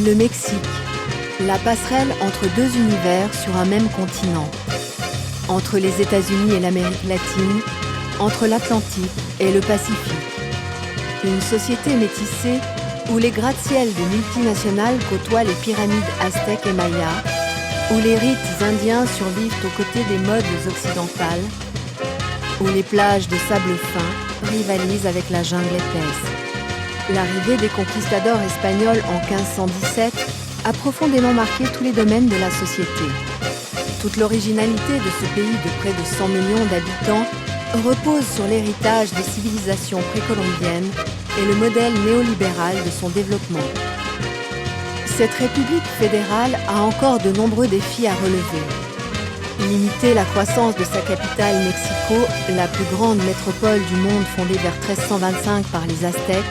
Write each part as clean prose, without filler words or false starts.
Le Mexique, la passerelle entre deux univers sur un même continent. Entre les États-Unis et l'Amérique latine, entre l'Atlantique et le Pacifique. Une société métissée où les gratte-ciels de multinationales côtoient les pyramides aztèques et mayas, où les rites indiens survivent aux côtés des modes occidentales, où les plages de sable fin rivalisent avec la jungle épaisse. L'arrivée des conquistadors espagnols en 1517 a profondément marqué tous les domaines de la société. Toute l'originalité de ce pays de près de 100 millions d'habitants repose sur l'héritage des civilisations précolombiennes et le modèle néolibéral de son développement. Cette république fédérale a encore de nombreux défis à relever. Limiter la croissance de sa capitale Mexico, la plus grande métropole du monde fondée vers 1325 par les Aztèques,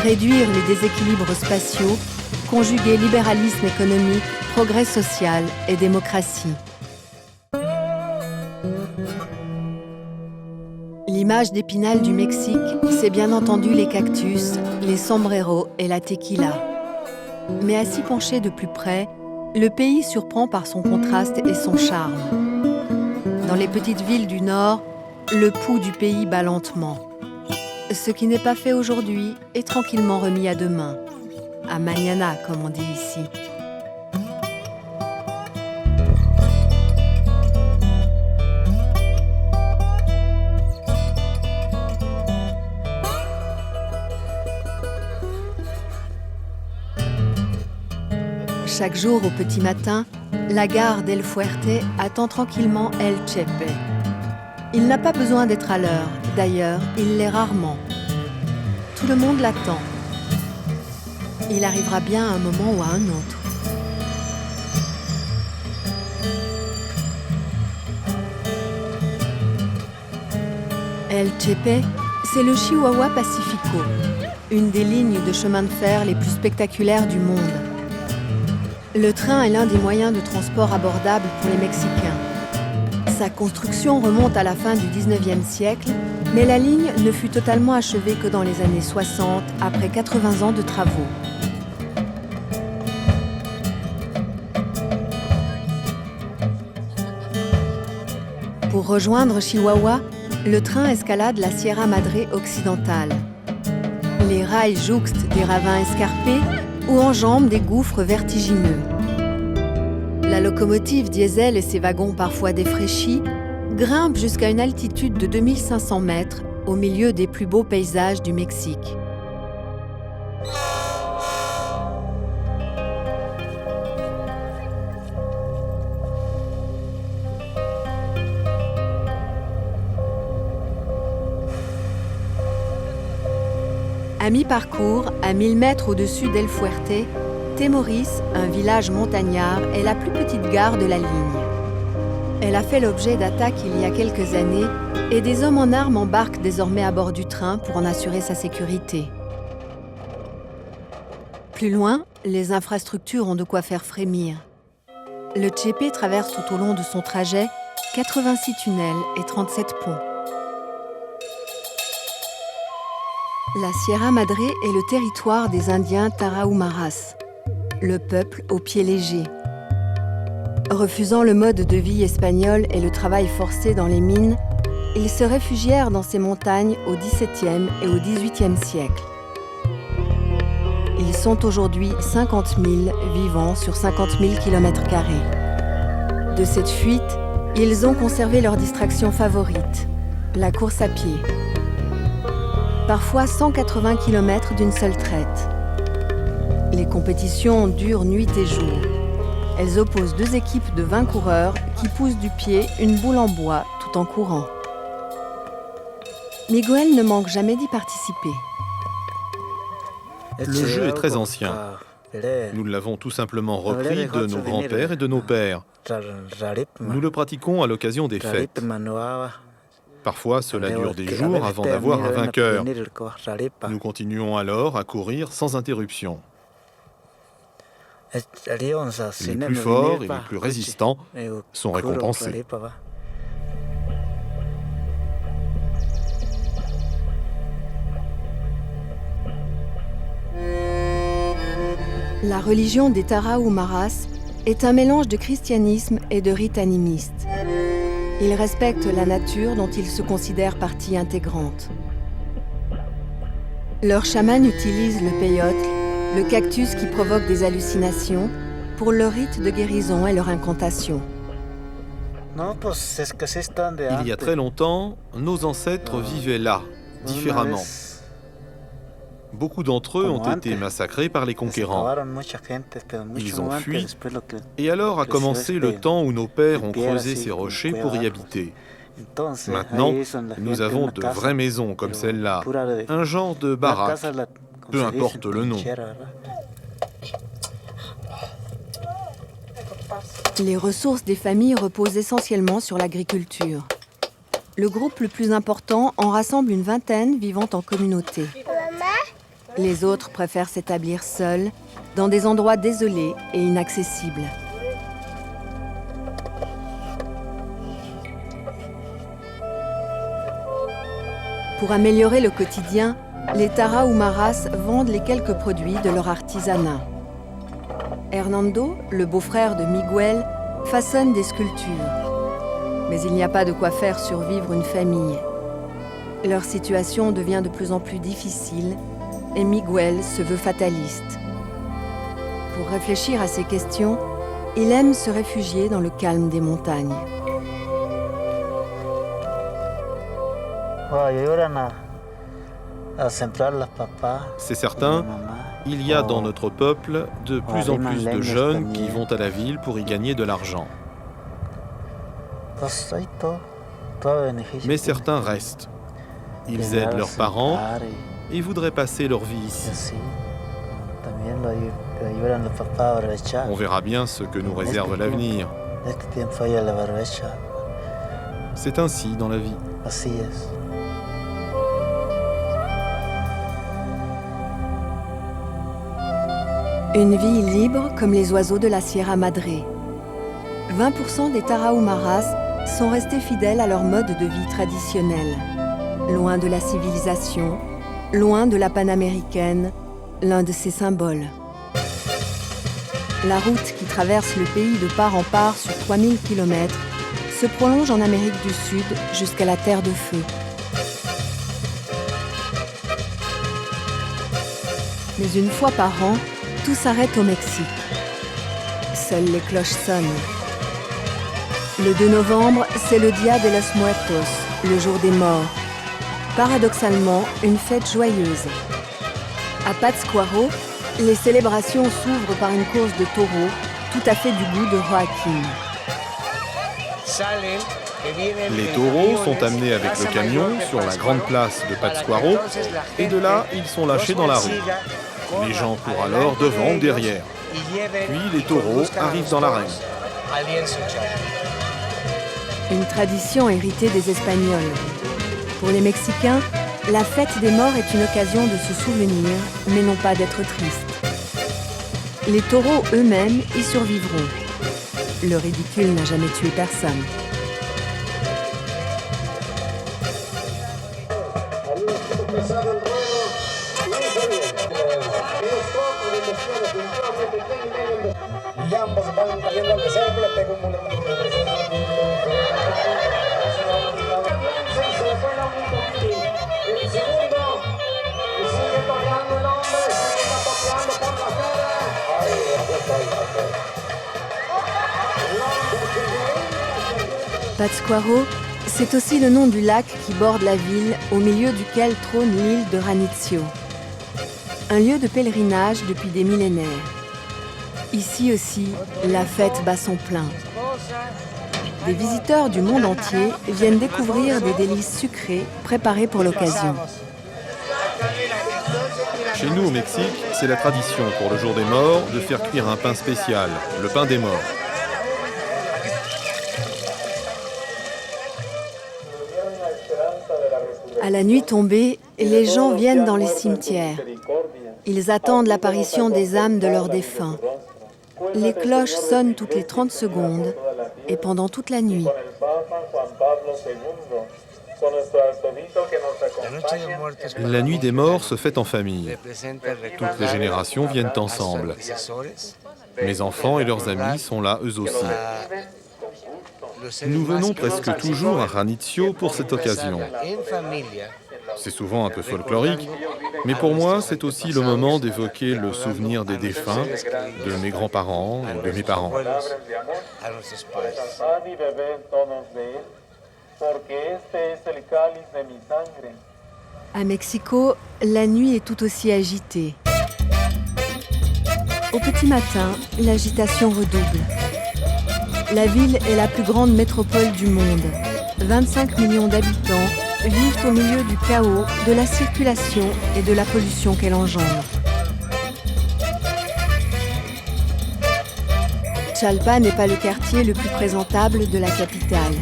réduire les déséquilibres spatiaux, conjuguer libéralisme économique, progrès social et démocratie. L'image d'Épinal du Mexique, c'est bien entendu les cactus, les sombreros et la tequila. Mais à s'y pencher de plus près, le pays surprend par son contraste et son charme. Dans les petites villes du Nord, le pouls du pays bat lentement. Ce qui n'est pas fait aujourd'hui est tranquillement remis à demain. À mañana, comme on dit ici. Chaque jour au petit matin, la gare d'El Fuerte attend tranquillement El Chepe. Il n'a pas besoin d'être à l'heure, d'ailleurs, il l'est rarement. Tout le monde l'attend. Il arrivera bien à un moment ou à un autre. El Chepe, c'est le Chihuahua Pacifico, une des lignes de chemin de fer les plus spectaculaires du monde. Le train est l'un des moyens de transport abordables pour les Mexicains. Sa construction remonte à la fin du XIXe siècle, mais la ligne ne fut totalement achevée que dans les années 60, après 80 ans de travaux. Pour rejoindre Chihuahua, le train escalade la Sierra Madre occidentale. Les rails jouxtent des ravins escarpés ou enjambent des gouffres vertigineux. La locomotive diesel et ses wagons parfois défraîchis grimpent jusqu'à une altitude de 2500 mètres au milieu des plus beaux paysages du Mexique. À mi-parcours, à 1000 mètres au-dessus d'El Fuerte, Temoris, un village montagnard, est la plus petite gare de la ligne. Elle a fait l'objet d'attaques il y a quelques années et des hommes en armes embarquent désormais à bord du train pour en assurer sa sécurité. Plus loin, les infrastructures ont de quoi faire frémir. Le Chepe traverse tout au long de son trajet 86 tunnels et 37 ponts. La Sierra Madre est le territoire des Indiens Tarahumaras, le peuple aux pieds légers. Refusant le mode de vie espagnol et le travail forcé dans les mines, ils se réfugièrent dans ces montagnes au XVIIe et au XVIIIe siècle. Ils sont aujourd'hui 50 000 vivants sur 50 000 km². De cette fuite, ils ont conservé leur distraction favorite, la course à pied. Parfois 180 km d'une seule traite. Les compétitions durent nuit et jour. Elles opposent deux équipes de 20 coureurs qui poussent du pied une boule en bois tout en courant. Miguel ne manque jamais d'y participer. Le jeu est très ancien. Nous l'avons tout simplement repris de nos grands-pères et de nos pères. Nous le pratiquons à l'occasion des fêtes. Parfois, cela dure des jours avant d'avoir un vainqueur. Nous continuons alors à courir sans interruption. Les plus forts et les plus résistants sont récompensés. La religion des Tarahumaras est un mélange de christianisme et de rites animistes. Ils respectent la nature dont ils se considèrent partie intégrante. Leurs chamans utilisent le peyote, le cactus qui provoque des hallucinations, pour leur rite de guérison et leur incantation. Il y a très longtemps, nos ancêtres vivaient là, différemment. Beaucoup d'entre eux ont été massacrés par les conquérants. Ils ont fui, et alors a commencé le temps où nos pères ont creusé ces rochers pour y habiter. Maintenant, nous avons de vraies maisons comme celle-là, un genre de baraque, peu importe le nom. Les ressources des familles reposent essentiellement sur l'agriculture. Le groupe le plus important en rassemble une vingtaine vivant en communauté. Les autres préfèrent s'établir seuls, dans des endroits désolés et inaccessibles. Pour améliorer le quotidien, les Tarahumaras vendent les quelques produits de leur artisanat. Hernando, le beau-frère de Miguel, façonne des sculptures. Mais il n'y a pas de quoi faire survivre une famille. Leur situation devient de plus en plus difficile et Miguel se veut fataliste. Pour réfléchir à ces questions, il aime se réfugier dans le calme des montagnes. C'est certain, il y a dans notre peuple de plus en plus de jeunes qui vont à la ville pour y gagner de l'argent. Mais certains restent. Ils aident leurs parents et voudraient passer leur vie ici. On verra bien ce que nous réserve l'avenir. C'est ainsi dans la vie. Une vie libre comme les oiseaux de la Sierra Madre. 20% des Tarahumaras sont restés fidèles à leur mode de vie traditionnel. Loin de la civilisation, loin de la panaméricaine, l'un de ses symboles. La route qui traverse le pays de part en part sur 3000 km se prolonge en Amérique du Sud jusqu'à la Terre de Feu. Mais une fois par an, tout s'arrête au Mexique. Seules les cloches sonnent. Le 2 novembre, c'est le Dia de los Muertos, le jour des morts. Paradoxalement, une fête joyeuse. À Pátzcuaro, les célébrations s'ouvrent par une course de taureaux, tout à fait du goût de Joaquín. Les taureaux sont amenés avec le camion sur la grande place de Pátzcuaro et de là, ils sont lâchés dans la rue. Les gens courent alors devant ou derrière. Puis les taureaux arrivent dans l'arène. Une tradition héritée des Espagnols. Pour les Mexicains, la fête des morts est une occasion de se souvenir, mais non pas d'être triste. Les taureaux eux-mêmes y survivront. Le ridicule n'a jamais tué personne. Pátzcuaro, c'est aussi le nom du lac qui borde la ville, au milieu duquel trône l'île de Ranitio. Un lieu de pèlerinage depuis des millénaires. Ici aussi, la fête bat son plein. Des visiteurs du monde entier viennent découvrir des délices sucrés préparés pour l'occasion. Chez nous au Mexique, c'est la tradition pour le jour des morts de faire cuire un pain spécial, le pain des morts. À la nuit tombée, les gens viennent dans les cimetières. Ils attendent l'apparition des âmes de leurs défunts. Les cloches sonnent toutes les 30 secondes et pendant toute la nuit. La nuit des morts se fait en famille. Toutes les générations viennent ensemble. Mes enfants et leurs amis sont là eux aussi. Nous venons presque toujours à Ranitio pour cette occasion. C'est souvent un peu folklorique, mais pour moi, c'est aussi le moment d'évoquer le souvenir des défunts, de mes grands-parents et de mes parents. À Mexico, la nuit est tout aussi agitée. Au petit matin, l'agitation redouble. La ville est la plus grande métropole du monde. 25 millions d'habitants vivent au milieu du chaos, de la circulation et de la pollution qu'elle engendre. Chalpa n'est pas le quartier le plus présentable de la capitale.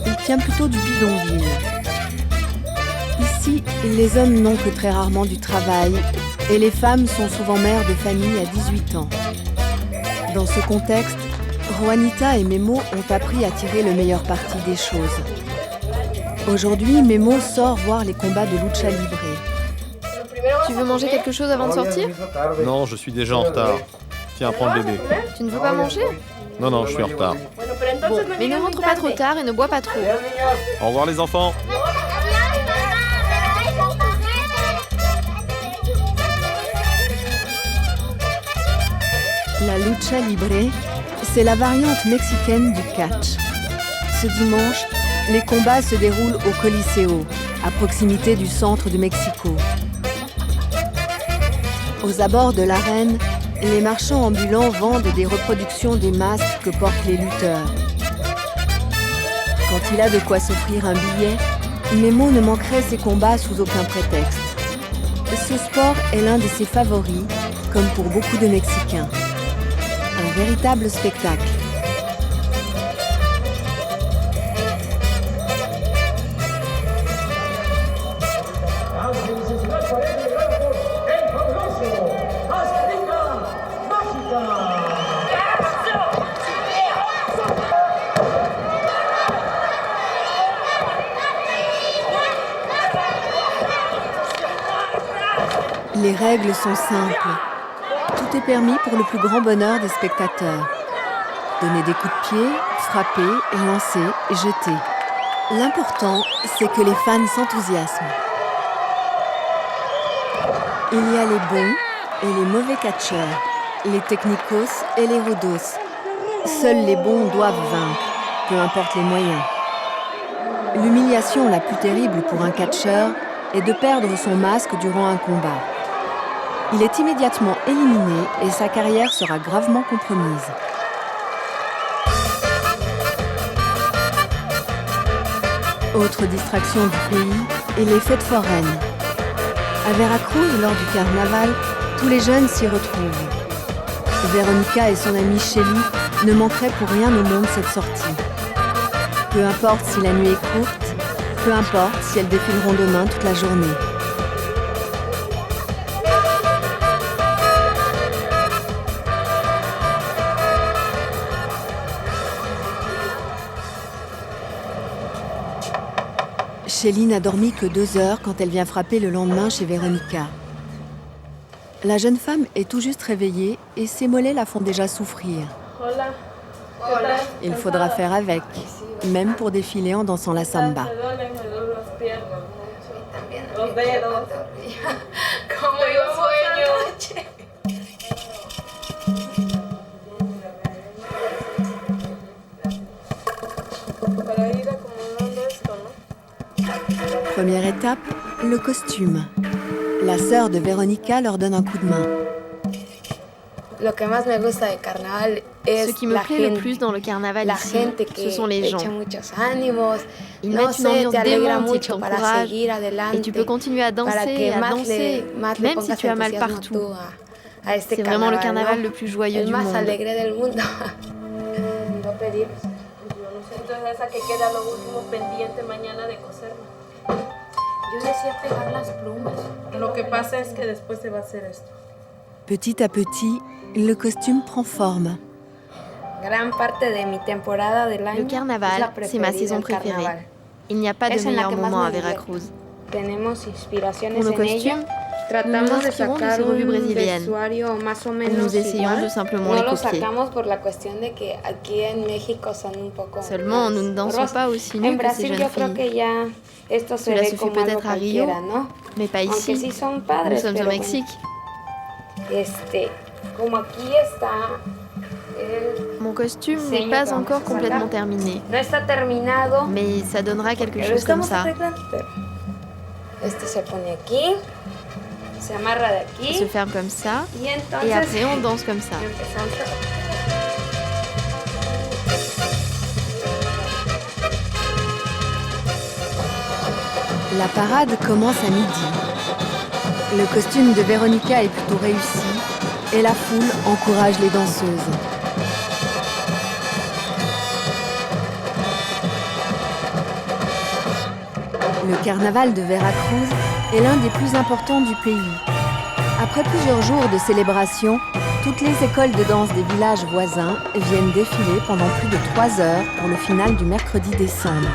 Il tient plutôt du bidonville. Ici, les hommes n'ont que très rarement du travail et les femmes sont souvent mères de famille à 18 ans. Dans ce contexte, Juanita et Memo ont appris à tirer le meilleur parti des choses. Aujourd'hui, Memo sort voir les combats de lucha libre. Tu veux manger quelque chose avant de sortir? Non, je suis déjà en retard. Tiens, prends le bébé. Tu ne veux pas manger? Non, je suis en retard. Bon, mais ne rentre pas trop tard et ne bois pas trop. Au revoir les enfants. La lucha libre, c'est la variante mexicaine du catch. Ce dimanche, les combats se déroulent au Coliseo, à proximité du centre de Mexico. Aux abords de l'arène, les marchands ambulants vendent des reproductions des masques que portent les lutteurs. Quand il a de quoi s'offrir un billet, Memo ne manquerait ses combats sous aucun prétexte. Ce sport est l'un de ses favoris, comme pour beaucoup de Mexicains. Un véritable spectacle. Les règles sont simples. Tout est permis pour le plus grand bonheur des spectateurs. Donner des coups de pied, frapper, lancer, jeter. L'important, c'est que les fans s'enthousiasment. Il y a les bons et les mauvais catcheurs, les technicos et les rudos. Seuls les bons doivent vaincre, peu importe les moyens. L'humiliation la plus terrible pour un catcheur est de perdre son masque durant un combat. Il est immédiatement éliminé et sa carrière sera gravement compromise. Autre distraction du pays, et les fêtes foraines. À Veracruz, lors du carnaval, tous les jeunes s'y retrouvent. Véronica et son amie Shelly ne manqueraient pour rien au monde cette sortie. Peu importe si la nuit est courte, peu importe si elles défileront demain toute la journée. Shelly n'a dormi que 2 heures quand elle vient frapper le lendemain chez Véronica. La jeune femme est tout juste réveillée et ses mollets la font déjà souffrir. Il faudra faire avec, même pour défiler en dansant la samba. Première étape, le costume. La sœur de Véronica leur donne un coup de main. Ce qui me plaît le plus dans le carnaval ici, ce sont les gens. Ils mettent une ambiance démente, ils t'encouragent et tu peux continuer à danser, même si tu as mal partout. C'est vraiment le carnaval le plus joyeux du monde. Petit à petit, le costume prend forme. Le carnaval, c'est ma saison préférée. Il n'y a pas de meilleur moment à Veracruz. Pour nos costumes, nous nous inspirons de ces revues brésiliennes. Nous essayons de simplement les copier. Seulement, nous ne dansons pas aussi nus que ces jeunes filles. Cela se fait peut-être à Rio, mais pas ici. Nous sommes au Mexique. Mon costume n'est pas encore complètement terminé, mais ça donnera quelque chose comme ça. Il se ferme comme ça, et après on danse comme ça. La parade commence à midi. Le costume de Véronica est plutôt réussi et la foule encourage les danseuses. Le carnaval de Veracruz est l'un des plus importants du pays. Après plusieurs jours de célébration, toutes les écoles de danse des villages voisins viennent défiler pendant plus de 3 heures pour le final du mercredi décembre.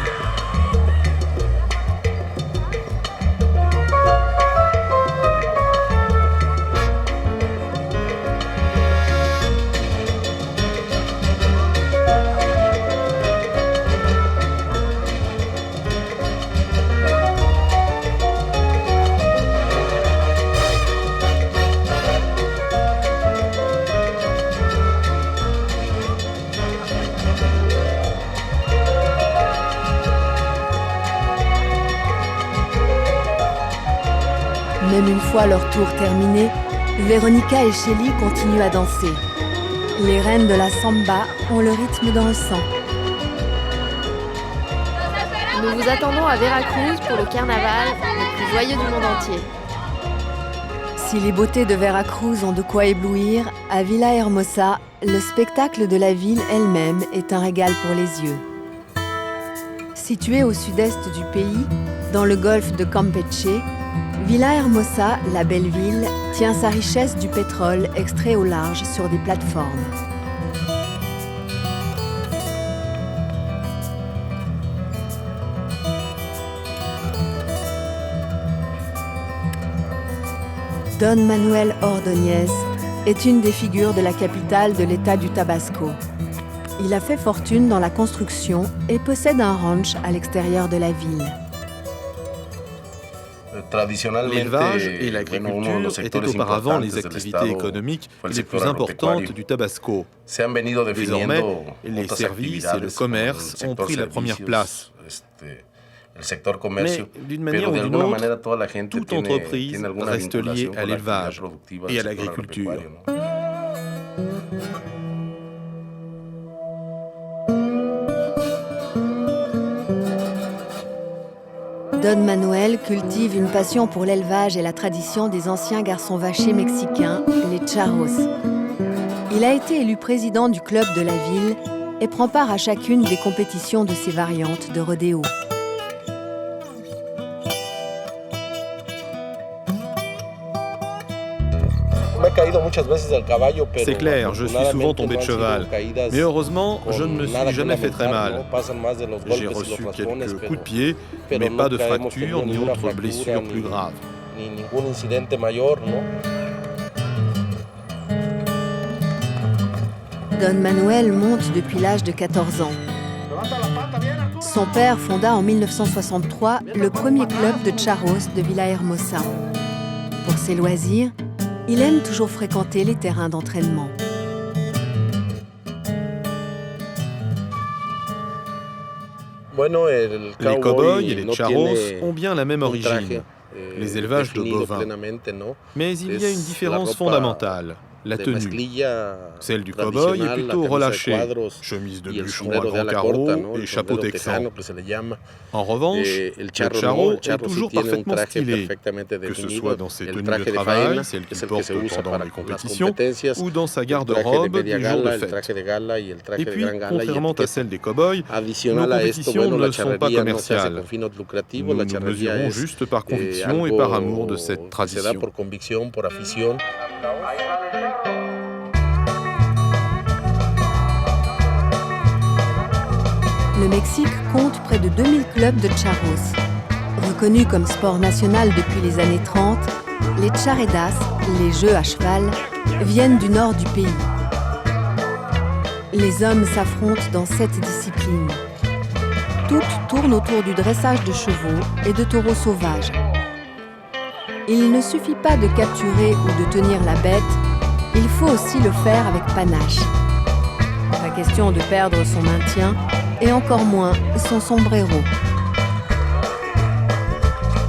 Même une fois leur tour terminé, Véronica et Shelly continuent à danser. Les reines de la samba ont le rythme dans le sang. Nous vous attendons à Veracruz pour le carnaval le plus joyeux du monde entier. Si les beautés de Veracruz ont de quoi éblouir, à Villahermosa, le spectacle de la ville elle-même est un régal pour les yeux. Située au sud-est du pays, dans le golfe de Campeche, Villahermosa, la belle ville, tient sa richesse du pétrole extrait au large sur des plateformes. Don Manuel Ordóñez est une des figures de la capitale de l'État du Tabasco. Il a fait fortune dans la construction et possède un ranch à l'extérieur de la ville. L'élevage et l'agriculture étaient auparavant les activités économiques les plus importantes du Tabasco. Désormais, les services et le commerce ont pris la première place. Mais d'une manière ou d'une autre, toute entreprise reste liée à l'élevage et à l'agriculture. Don Manuel cultive une passion pour l'élevage et la tradition des anciens garçons vachers mexicains, les charros. Il a été élu président du club de la ville et prend part à chacune des compétitions de ces variantes de rodéo. C'est clair, je suis souvent tombé de cheval, mais heureusement, je ne me suis jamais fait très mal. J'ai reçu quelques coups de pied, mais pas de fracture ni autre blessure plus grave. Don Manuel monte depuis l'âge de 14 ans. Son père fonda en 1963 le premier club de charros de Villahermosa. Pour ses loisirs, il aime toujours fréquenter les terrains d'entraînement. Les cow-boys et les charros ont bien la même origine, les élevages de bovins. Mais il y a une différence fondamentale, la tenue. Celle du cow-boy est plutôt relâchée, chemise de bûcheron à grands carreaux et chapeau texan. En revanche, le charro est toujours parfaitement stylé, que ce soit dans ses tenues de travail, celles qu'il porte pendant les compétitions, ou dans sa garde-robe du jour de fête. Et puis, contrairement à celle des cow-boys, nos compétitions ne sont pas commerciales. Nous nous mesurons juste par conviction et par amour de cette tradition. Le Mexique compte près de 2000 clubs de charros. Reconnus comme sport national depuis les années 30, les charredas, les jeux à cheval, viennent du nord du pays. Les hommes s'affrontent dans 7 disciplines. Toutes tournent autour du dressage de chevaux et de taureaux sauvages. Il ne suffit pas de capturer ou de tenir la bête, il faut aussi le faire avec panache. Pas question de perdre son maintien et encore moins son sombrero.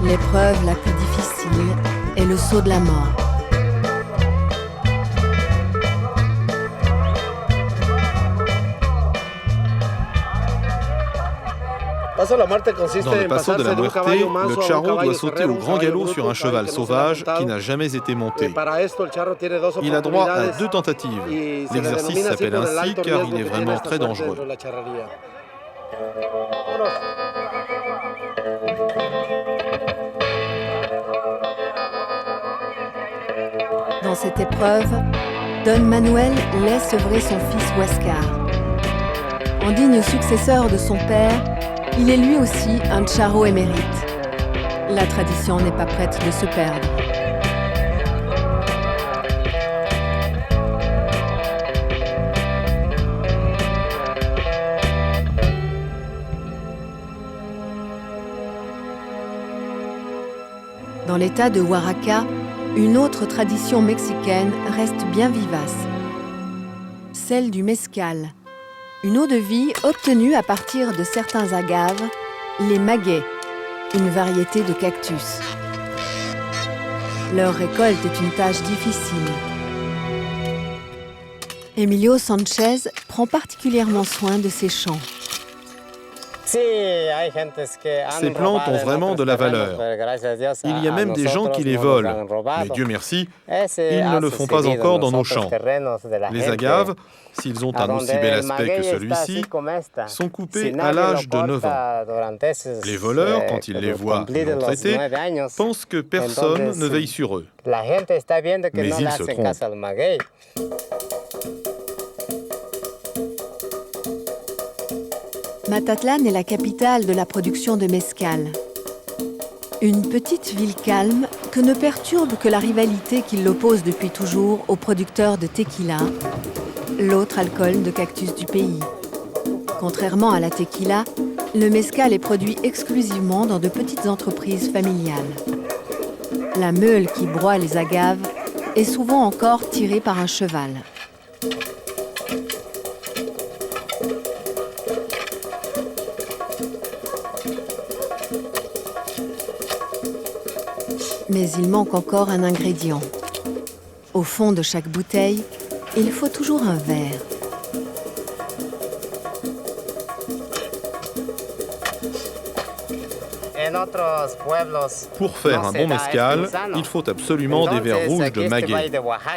L'épreuve la plus difficile est le saut de la mort. Dans le passo de la muerte, le charro doit sauter au grand galop sur un cheval sauvage qui n'a jamais été monté. Il a droit à 2 tentatives. L'exercice s'appelle ainsi car il est vraiment très dangereux. Dans cette épreuve, Don Manuel laisse œuvrer son fils Huáscar. En digne successeur de son père, il est lui aussi un charro émérite. La tradition n'est pas prête de se perdre. Dans l'état de Oaxaca, une autre tradition mexicaine reste bien vivace. Celle du mezcal. Une eau de vie obtenue à partir de certains agaves, les maguey, une variété de cactus. Leur récolte est une tâche difficile. Emilio Sanchez prend particulièrement soin de ces champs. Ces plantes ont vraiment de la valeur. Il y a même des gens qui les volent. Mais Dieu merci, ils ne le font pas encore dans nos champs. Les agaves, s'ils ont un aussi bel aspect que celui-ci, sont coupés à l'âge de 9 ans. Les voleurs, quand ils les voient non traités, pensent que personne ne veille sur eux. Mais ils se trompent. Mazatlán est la capitale de la production de mezcal. Une petite ville calme que ne perturbe que la rivalité qui l'oppose depuis toujours aux producteurs de tequila, l'autre alcool de cactus du pays. Contrairement à la tequila, le mezcal est produit exclusivement dans de petites entreprises familiales. La meule qui broie les agaves est souvent encore tirée par un cheval. Mais il manque encore un ingrédient. Au fond de chaque bouteille, il faut toujours un verre. Pour faire un bon mezcal, il faut absolument des verres rouges de maguey.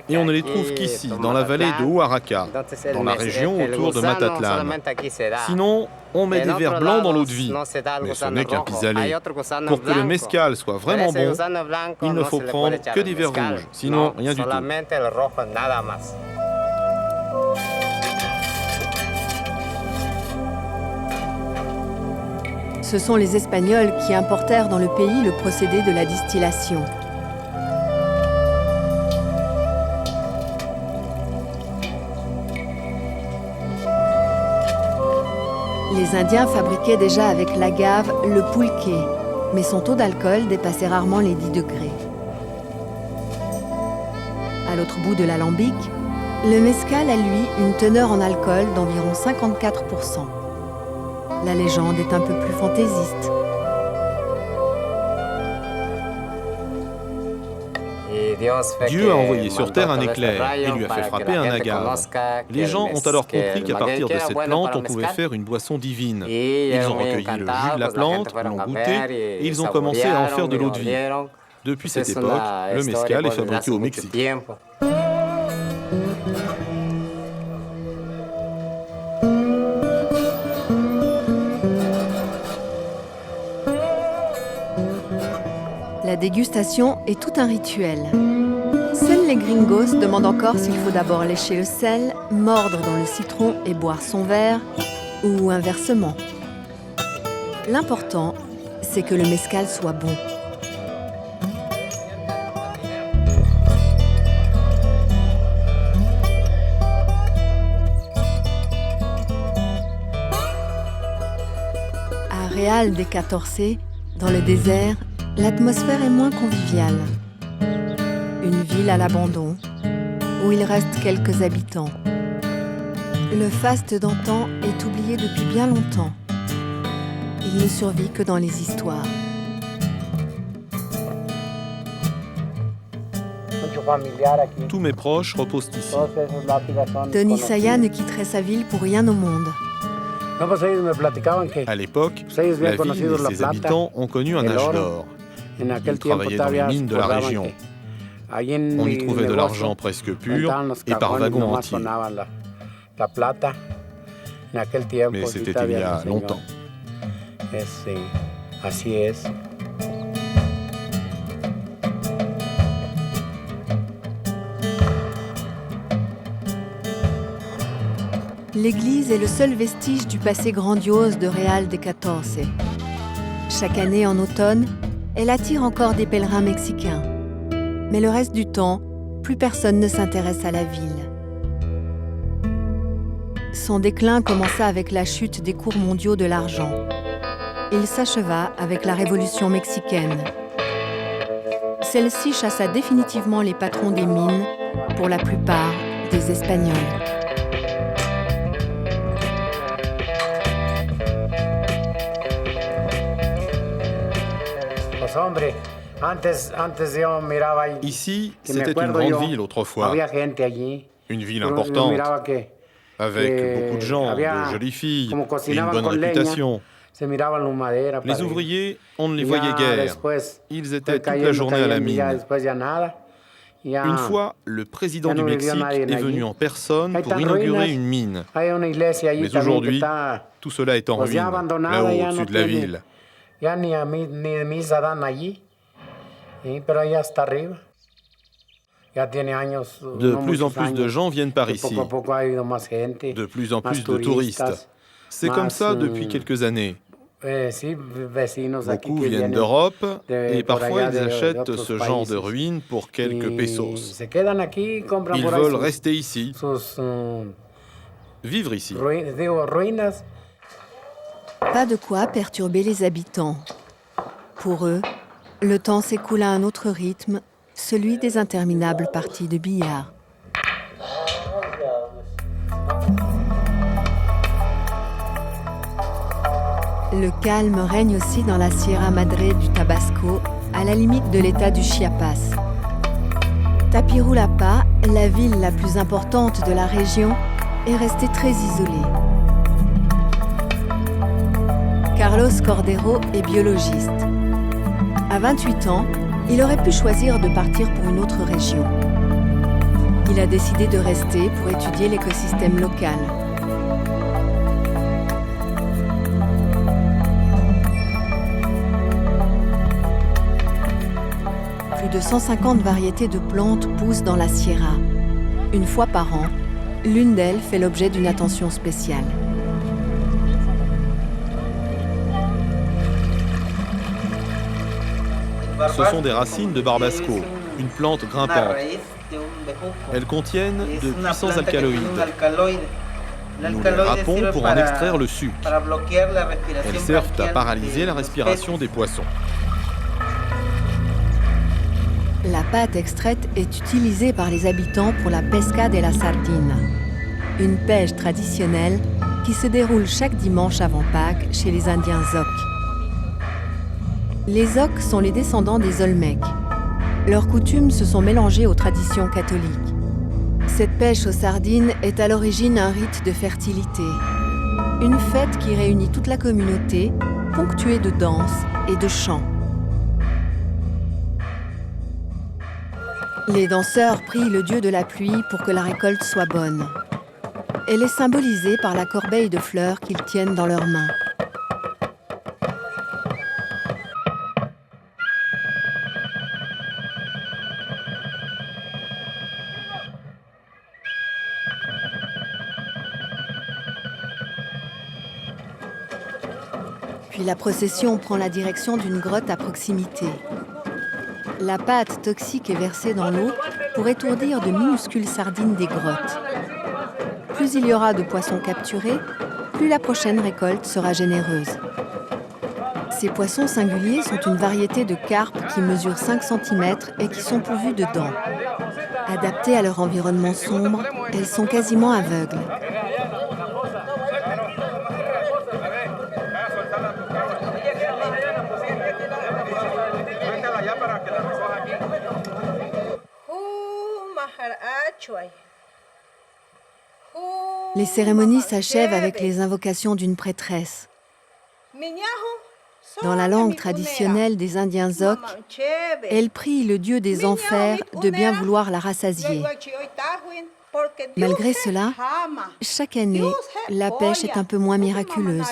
Et on ne les trouve qu'ici, dans la vallée de Oaxaca, dans la région autour de Mazatlán. Sinon, on met des verres blancs dans l'eau de vie. Mais ce n'est qu'un pis-aller. Pour que le mezcal soit vraiment bon, il ne faut prendre que des verres rouges, sinon rien du tout. Ce sont les Espagnols qui importèrent dans le pays le procédé de la distillation. Les Indiens fabriquaient déjà avec l'agave le pulque, mais son taux d'alcool dépassait rarement les 10 degrés. À l'autre bout de l'alambic, le mezcal a lui une teneur en alcool d'environ 54%. La légende est un peu plus fantaisiste. Dieu a envoyé sur terre un éclair et lui a fait frapper un agave. Les gens ont alors compris qu'à partir de cette plante, on pouvait faire une boisson divine. Ils ont recueilli le jus de la plante, l'ont goûté et ils ont commencé à en faire de l'eau de vie. Depuis cette époque, le mezcal est fabriqué au Mexique. La dégustation est tout un rituel. Seuls les gringos demandent encore s'il faut d'abord lécher le sel, mordre dans le citron et boire son verre, ou inversement. L'important, c'est que le mezcal soit bon. À Real de 14, dans le désert, l'atmosphère est moins conviviale. Une ville à l'abandon, où il reste quelques habitants. Le faste d'antan est oublié depuis bien longtemps. Il ne survit que dans les histoires. Tous mes proches reposent ici. Denis Saya ne quitterait sa ville pour rien au monde. À l'époque, la ville et ses habitants ont connu un âge d'or. Ils travaillaient dans les mines de la région. On y trouvait de l'argent presque pur et par wagon entier. Mais c'était il y a longtemps. L'église est le seul vestige du passé grandiose de Real de 14. Chaque année en automne, elle attire encore des pèlerins mexicains. Mais le reste du temps, plus personne ne s'intéresse à la ville. Son déclin commença avec la chute des cours mondiaux de l'argent. Il s'acheva avec la Révolution mexicaine. Celle-ci chassa définitivement les patrons des mines, pour la plupart des Espagnols. Ici, c'était une grande ville autrefois. Une ville importante, avec beaucoup de gens, de jolies filles et une bonne réputation. Les ouvriers, on ne les voyait guère. Ils étaient toute la journée à la mine. Une fois, le président du Mexique est venu en personne pour inaugurer une mine. Mais aujourd'hui, tout cela est en ruine, là-haut, au-dessus de la ville. De plus en plus de gens viennent par ici. De plus en plus de touristes. C'est comme ça depuis quelques années. Beaucoup viennent d'Europe et parfois ils achètent ce genre de ruines pour quelques pesos. Ils veulent rester ici, vivre ici. Pas de quoi perturber les habitants. Pour eux, le temps s'écoule à un autre rythme, celui des interminables parties de billard. Le calme règne aussi dans la Sierra Madre du Tabasco, à la limite de l'état du Chiapas. Tapirulapa, la ville la plus importante de la région, est restée très isolée. Carlos Cordero est biologiste. À 28 ans, il aurait pu choisir de partir pour une autre région. Il a décidé de rester pour étudier l'écosystème local. Plus de 150 variétés de plantes poussent dans la Sierra. Une fois par an, l'une d'elles fait l'objet d'une attention spéciale. Ce sont des racines de barbasco, une plante grimpante. Elles contiennent de puissants alcaloïdes. Nous les râpons pour en extraire le sucre. Elles servent à paralyser la respiration des poissons. La pâte extraite est utilisée par les habitants pour la pesca de la sardine, une pêche traditionnelle qui se déroule chaque dimanche avant Pâques chez les Indiens Zoc. Les Zoc sont les descendants des Olmecs. Leurs coutumes se sont mélangées aux traditions catholiques. Cette pêche aux sardines est à l'origine un rite de fertilité, une fête qui réunit toute la communauté, ponctuée de danses et de chants. Les danseurs prient le dieu de la pluie pour que la récolte soit bonne. Elle est symbolisée par la corbeille de fleurs qu'ils tiennent dans leurs mains. Puis la procession prend la direction d'une grotte à proximité. La pâte toxique est versée dans l'eau pour étourdir de minuscules sardines des grottes. Plus il y aura de poissons capturés, plus la prochaine récolte sera généreuse. Ces poissons singuliers sont une variété de carpes qui mesurent 5 cm et qui sont pourvus de dents. Adaptées à leur environnement sombre, elles sont quasiment aveugles. Les cérémonies s'achèvent avec les invocations d'une prêtresse. Dans la langue traditionnelle des Indiens Zoc, elle prie le dieu des enfers de bien vouloir la rassasier. Malgré cela, chaque année, la pêche est un peu moins miraculeuse.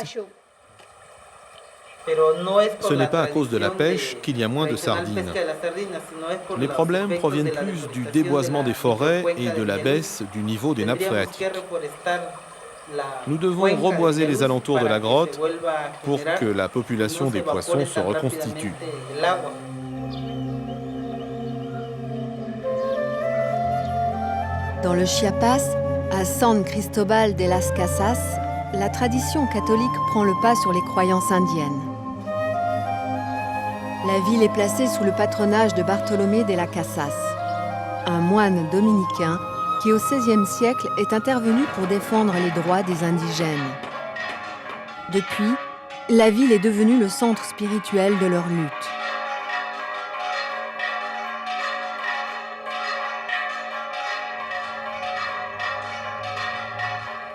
Ce n'est pas à cause de la pêche qu'il y a moins de sardines. Les problèmes proviennent plus du déboisement des forêts et de la baisse du niveau des nappes phréatiques. Nous devons reboiser les alentours de la grotte pour que la population des poissons se reconstitue. Dans le Chiapas, à San Cristobal de las Casas, la tradition catholique prend le pas sur les croyances indiennes. La ville est placée sous le patronage de Bartolomé de las Casas, un moine dominicain qui, au XVIe siècle, est intervenu pour défendre les droits des indigènes. Depuis, la ville est devenue le centre spirituel de leur lutte.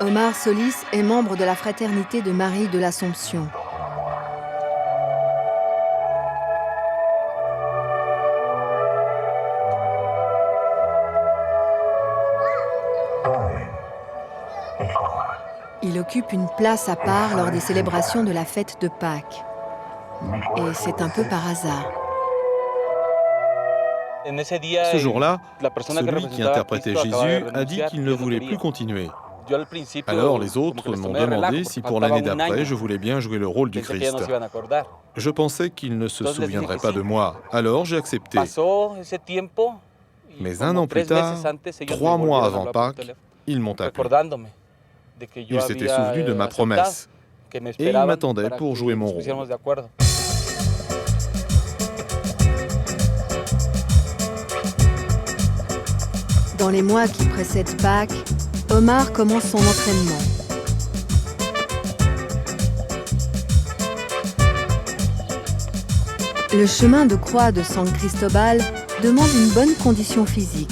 Omar Solis est membre de la fraternité de Marie de l'Assomption. Il occupe une place à part lors des célébrations de la fête de Pâques. Et c'est un peu par hasard. Ce jour-là, celui qui interprétait Jésus a dit qu'il ne voulait plus continuer. Alors les autres m'ont demandé si pour l'année d'après, je voulais bien jouer le rôle du Christ. Je pensais qu'ils ne se souviendraient pas de moi, alors j'ai accepté. Mais un an plus tard, 3 mois avant Pâques, ils m'ont appelé. Ils s'étaient souvenus de ma promesse et ils m'attendaient pour jouer mon rôle. Dans les mois qui précèdent Pâques, Omar commence son entraînement. Le chemin de croix de San Cristobal demande une bonne condition physique.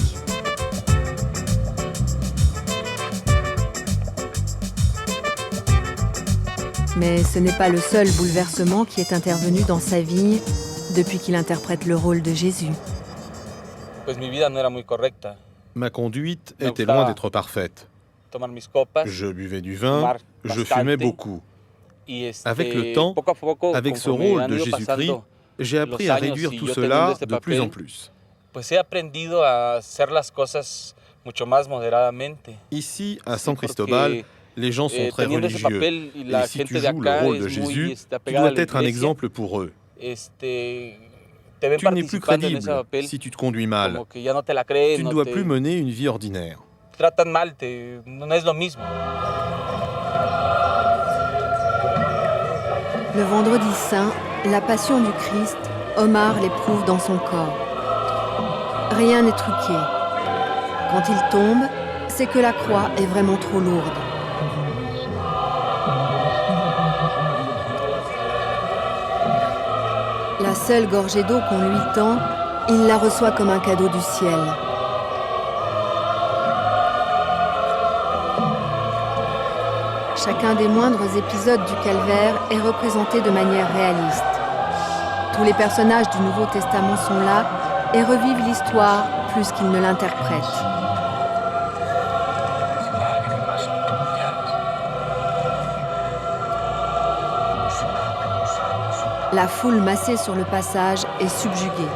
Mais ce n'est pas le seul bouleversement qui est intervenu dans sa vie depuis qu'il interprète le rôle de Jésus. Ma conduite était loin d'être parfaite. Je buvais du vin, je fumais beaucoup. Avec le temps, avec ce rôle de Jésus-Christ, j'ai appris à réduire tout cela de plus en plus. Ici, à San Cristobal, les gens sont très religieux. Et si tu joues le rôle de Jésus, tu dois être un exemple pour eux. Tu n'es plus crédible si tu te conduis mal. Tu ne dois plus mener une vie ordinaire. Le vendredi saint, la passion du Christ, Omar l'éprouve dans son corps. Rien n'est truqué. Quand il tombe, c'est que la croix est vraiment trop lourde. La seule gorgée d'eau qu'on lui tend, il la reçoit comme un cadeau du ciel. Chacun des moindres épisodes du calvaire est représenté de manière réaliste. Tous les personnages du Nouveau Testament sont là et revivent l'histoire plus qu'ils ne l'interprètent. La foule massée sur le passage est subjuguée.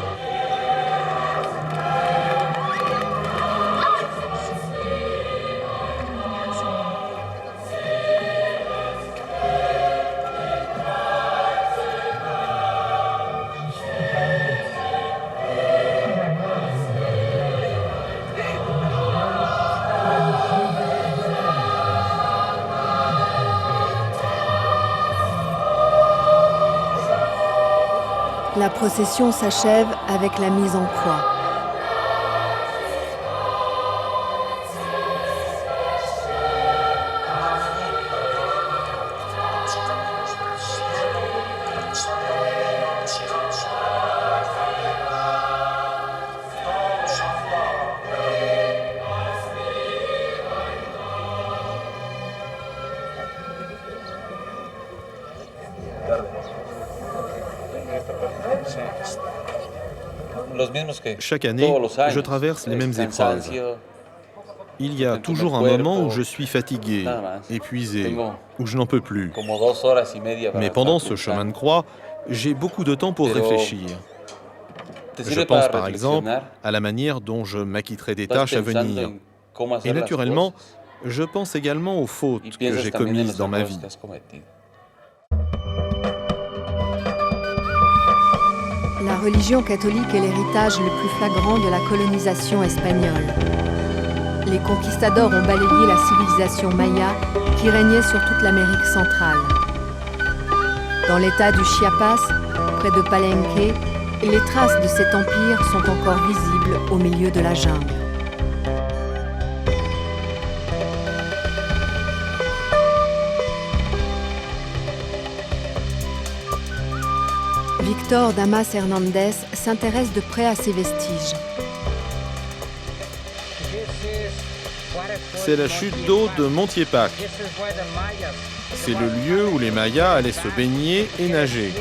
La procession s'achève avec la mise en croix. Chaque année, je traverse les mêmes épreuves. Il y a toujours un moment où je suis fatigué, épuisé, où je n'en peux plus. Mais pendant ce chemin de croix, j'ai beaucoup de temps pour réfléchir. Je pense par exemple à la manière dont je m'acquitterai des tâches à venir. Et naturellement, je pense également aux fautes que j'ai commises dans ma vie. La religion catholique est l'héritage le plus flagrant de la colonisation espagnole. Les conquistadors ont balayé la civilisation maya qui régnait sur toute l'Amérique centrale. Dans l'état du Chiapas, près de Palenque, les traces de cet empire sont encore visibles au milieu de la jungle. Victor Damas Hernandez s'intéresse de près à ces vestiges. C'est la chute d'eau de Montiepac. C'est le lieu où les Mayas allaient se baigner et nager.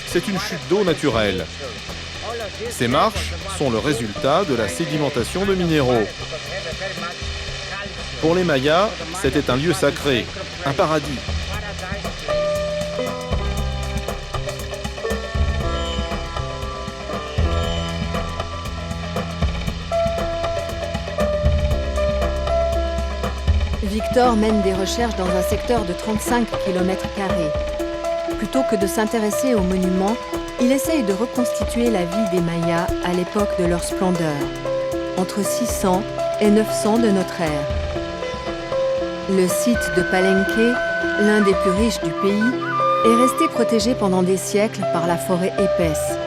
C'est une chute d'eau naturelle. Ces marches sont le résultat de la sédimentation de minéraux. Pour les Mayas, c'était un lieu sacré, un paradis. Victor mène des recherches dans un secteur de 35 km². Plutôt que de s'intéresser aux monuments, il essaye de reconstituer la vie des Mayas à l'époque de leur splendeur, entre 600 et 900 de notre ère. Le site de Palenque, l'un des plus riches du pays, est resté protégé pendant des siècles par la forêt épaisse.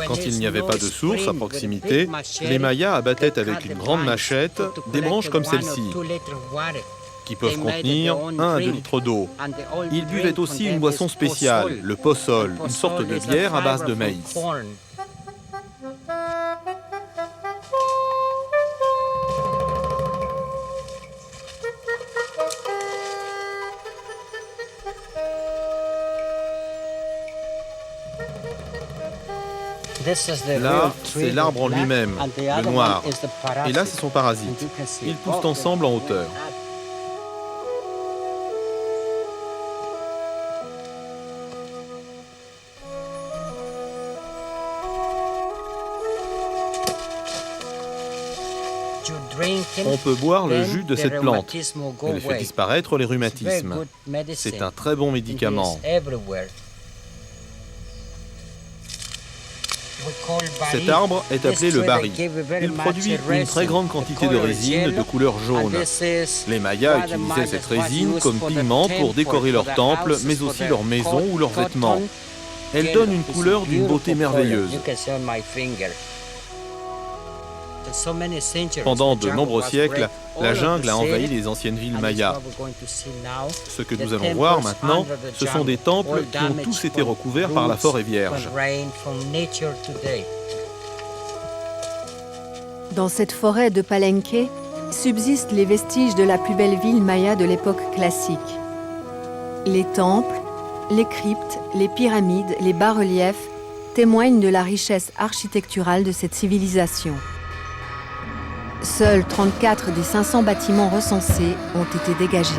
Quand il n'y avait pas de source à proximité, les Mayas abattaient avec une grande machette des branches comme celle-ci, qui peuvent contenir 1 à 2 litres d'eau. Ils buvaient aussi une boisson spéciale, le pozol, une sorte de bière à base de maïs. Là, c'est l'arbre en lui-même, le noir. Et là, c'est son parasite. Ils poussent ensemble en hauteur. On peut boire le jus de cette plante. Elle fait disparaître les rhumatismes. C'est un très bon médicament. Cet arbre est appelé le bari. Il produit une très grande quantité de résine de couleur jaune. Les Mayas utilisaient cette résine comme pigment pour décorer leurs temples, mais aussi leurs maisons ou leurs vêtements. Elle donne une couleur d'une beauté merveilleuse. Pendant de nombreux siècles, la jungle a envahi les anciennes villes mayas. Ce que nous allons voir maintenant, ce sont des temples qui ont tous été recouverts par la forêt vierge. Dans cette forêt de Palenque, subsistent les vestiges de la plus belle ville maya de l'époque classique. Les temples, les cryptes, les pyramides, les bas-reliefs témoignent de la richesse architecturale de cette civilisation. Seuls 34 des 500 bâtiments recensés ont été dégagés.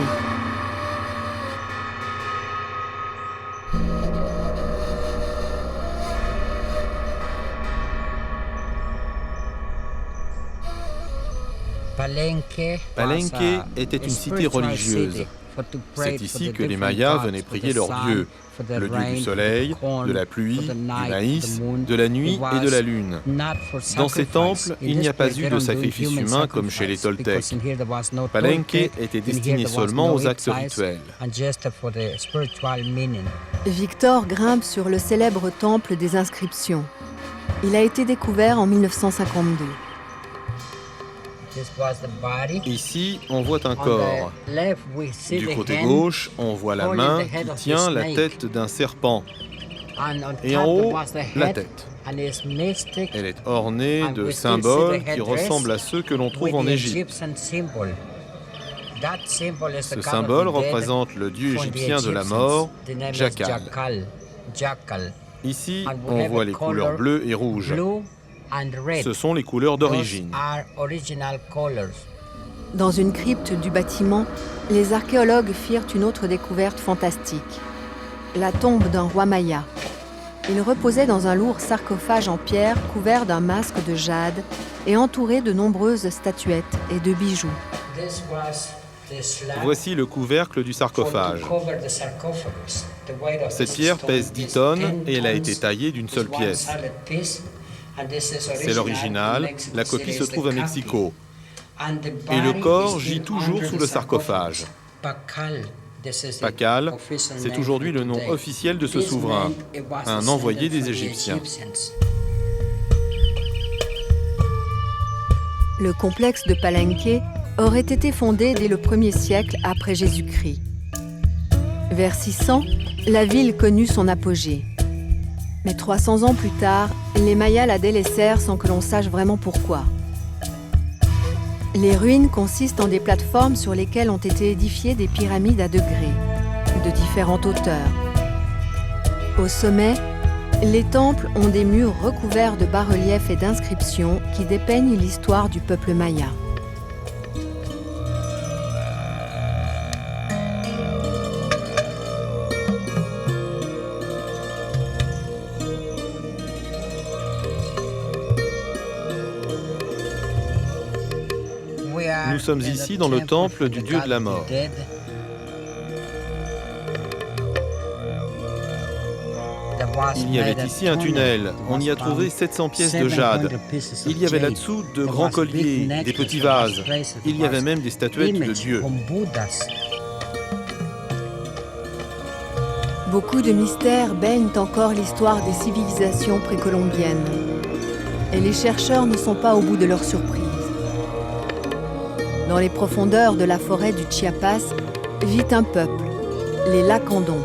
Palenque était une cité religieuse. C'est ici que les Mayas venaient prier leurs dieux, le dieu du soleil, de la pluie, du maïs, de la nuit et de la lune. Dans ces temples, il n'y a pas eu de sacrifice humain comme chez les Toltecs. Palenque était destiné seulement aux actes rituels. Victor grimpe sur le célèbre temple des inscriptions. Il a été découvert en 1952. Ici, on voit un corps. Du côté gauche, on voit la main qui tient la tête d'un serpent. Et en haut, la tête. Elle est ornée de symboles qui ressemblent à ceux que l'on trouve en Égypte. Ce symbole représente le dieu égyptien de la mort, Jackal. Ici, on voit les couleurs bleues et rouges. Ce sont les couleurs d'origine. Dans une crypte du bâtiment, les archéologues firent une autre découverte fantastique. La tombe d'un roi maya. Il reposait dans un lourd sarcophage en pierre couvert d'un masque de jade et entouré de nombreuses statuettes et de bijoux. Voici le couvercle du sarcophage. Cette pierre pèse 10 tonnes et elle a été taillée d'une seule pièce. C'est l'original, la copie se trouve à Mexico. Et le corps gît toujours sous le sarcophage. Pakal, c'est aujourd'hui le nom officiel de ce souverain, un envoyé des Égyptiens. Le complexe de Palenque aurait été fondé dès le 1er siècle après Jésus-Christ. Vers 600, la ville connut son apogée. Mais 300 ans plus tard, les Mayas la délaissèrent sans que l'on sache vraiment pourquoi. Les ruines consistent en des plateformes sur lesquelles ont été édifiées des pyramides à degrés, de différentes hauteurs. Au sommet, les temples ont des murs recouverts de bas-reliefs et d'inscriptions qui dépeignent l'histoire du peuple maya. Nous sommes ici dans le temple du dieu de la mort. Il y avait ici un tunnel. On y a trouvé 700 pièces de jade. Il y avait là-dessous de grands colliers, des petits vases. Il y avait même des statuettes de dieux. Beaucoup de mystères baignent encore l'histoire des civilisations précolombiennes. Et les chercheurs ne sont pas au bout de leur surprise. Dans les profondeurs de la forêt du Chiapas vit un peuple, les Lacandons.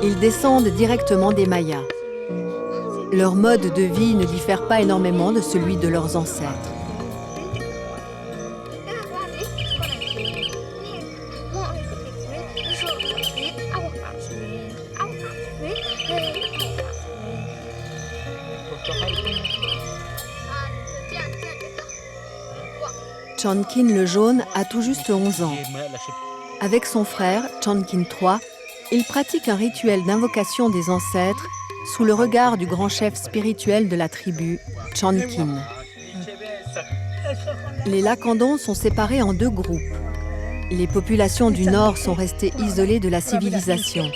Ils descendent directement des Mayas. Leur mode de vie ne diffère pas énormément de celui de leurs ancêtres. Chonkin le Jaune a tout juste 11 ans. Avec son frère, Chonkin III, il pratique un rituel d'invocation des ancêtres sous le regard du grand chef spirituel de la tribu, Chonkin. Les Lacandons sont séparés en deux groupes. Les populations du nord sont restées isolées de la civilisation.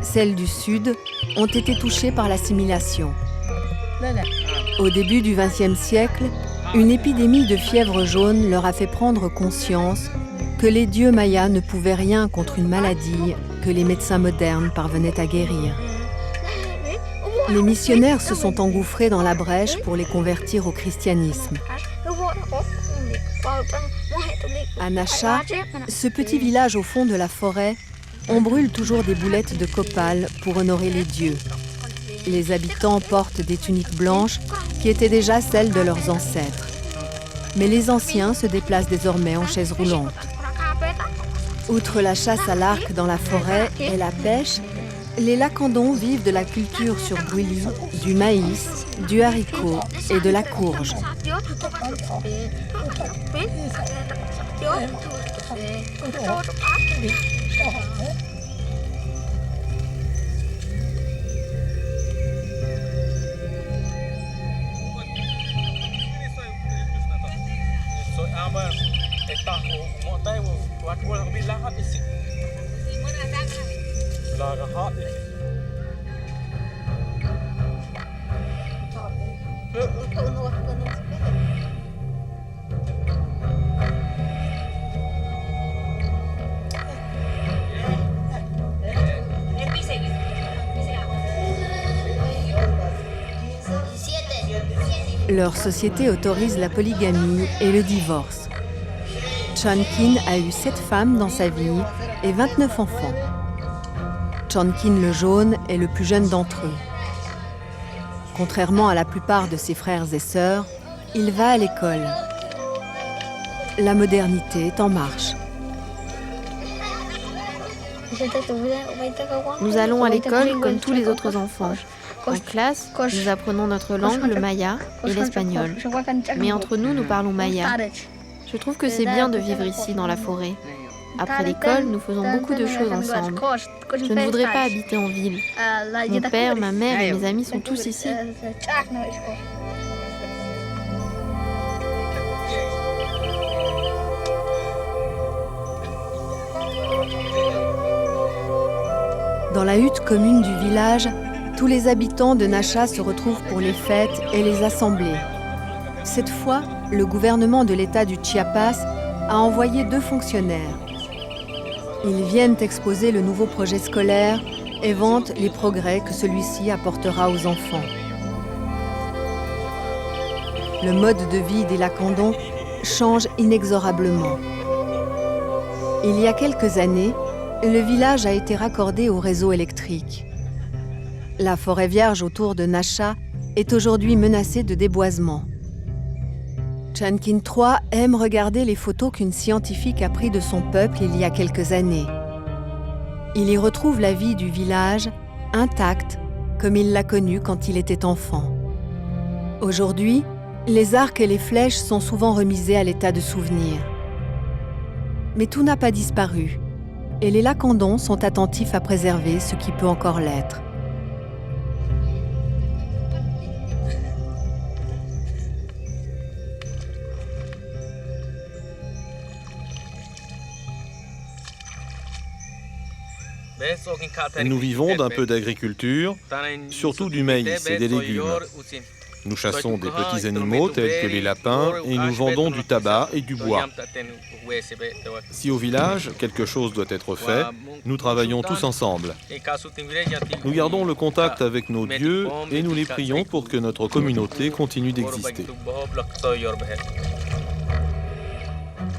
Celles du sud ont été touchées par l'assimilation. Au début du XXe siècle, une épidémie de fièvre jaune leur a fait prendre conscience que les dieux mayas ne pouvaient rien contre une maladie que les médecins modernes parvenaient à guérir. Les missionnaires se sont engouffrés dans la brèche pour les convertir au christianisme. À Nacha, ce petit village au fond de la forêt, on brûle toujours des boulettes de copal pour honorer les dieux. Les habitants portent des tuniques blanches qui étaient déjà celles de leurs ancêtres. Mais les anciens se déplacent désormais en chaise roulante. Outre la chasse à l'arc dans la forêt et la pêche, les Lacandons vivent de la culture sur brûlis, du maïs, du haricot et de la courge. Leur société autorise la polygamie et le divorce. Chonkin a eu 7 femmes dans sa vie et 29 enfants. Chonkin le jaune est le plus jeune d'entre eux. Contrairement à la plupart de ses frères et sœurs, il va à l'école. La modernité est en marche. Nous allons à l'école comme tous les autres enfants. En classe, nous apprenons notre langue, le maya, et l'espagnol. Mais entre nous, nous parlons maya. Je trouve que c'est bien de vivre ici, dans la forêt. Après l'école, nous faisons beaucoup de choses ensemble. Je ne voudrais pas habiter en ville. Mon père, ma mère et mes amis sont tous ici. Dans la hutte commune du village, tous les habitants de Nacha se retrouvent pour les fêtes et les assemblées. Cette fois, le gouvernement de l'État du Chiapas a envoyé 2 fonctionnaires. Ils viennent exposer le nouveau projet scolaire et vantent les progrès que celui-ci apportera aux enfants. Le mode de vie des Lacandons change inexorablement. Il y a quelques années, le village a été raccordé au réseau électrique. La forêt vierge autour de Nacha est aujourd'hui menacée de déboisement. Chonkin III aime regarder les photos qu'une scientifique a prises de son peuple il y a quelques années. Il y retrouve la vie du village intacte comme il l'a connue quand il était enfant. Aujourd'hui, les arcs et les flèches sont souvent remisés à l'état de souvenir. Mais tout n'a pas disparu et les Lacandons sont attentifs à préserver ce qui peut encore l'être. Nous vivons d'un peu d'agriculture, surtout du maïs et des légumes. Nous chassons des petits animaux tels que les lapins et nous vendons du tabac et du bois. Si au village, quelque chose doit être fait, nous travaillons tous ensemble. Nous gardons le contact avec nos dieux et nous les prions pour que notre communauté continue d'exister.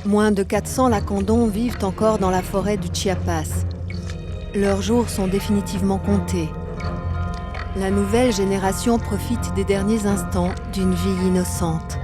Moins de 400 Lacandons vivent encore dans la forêt du Chiapas. Leurs jours sont définitivement comptés. La nouvelle génération profite des derniers instants d'une vie innocente.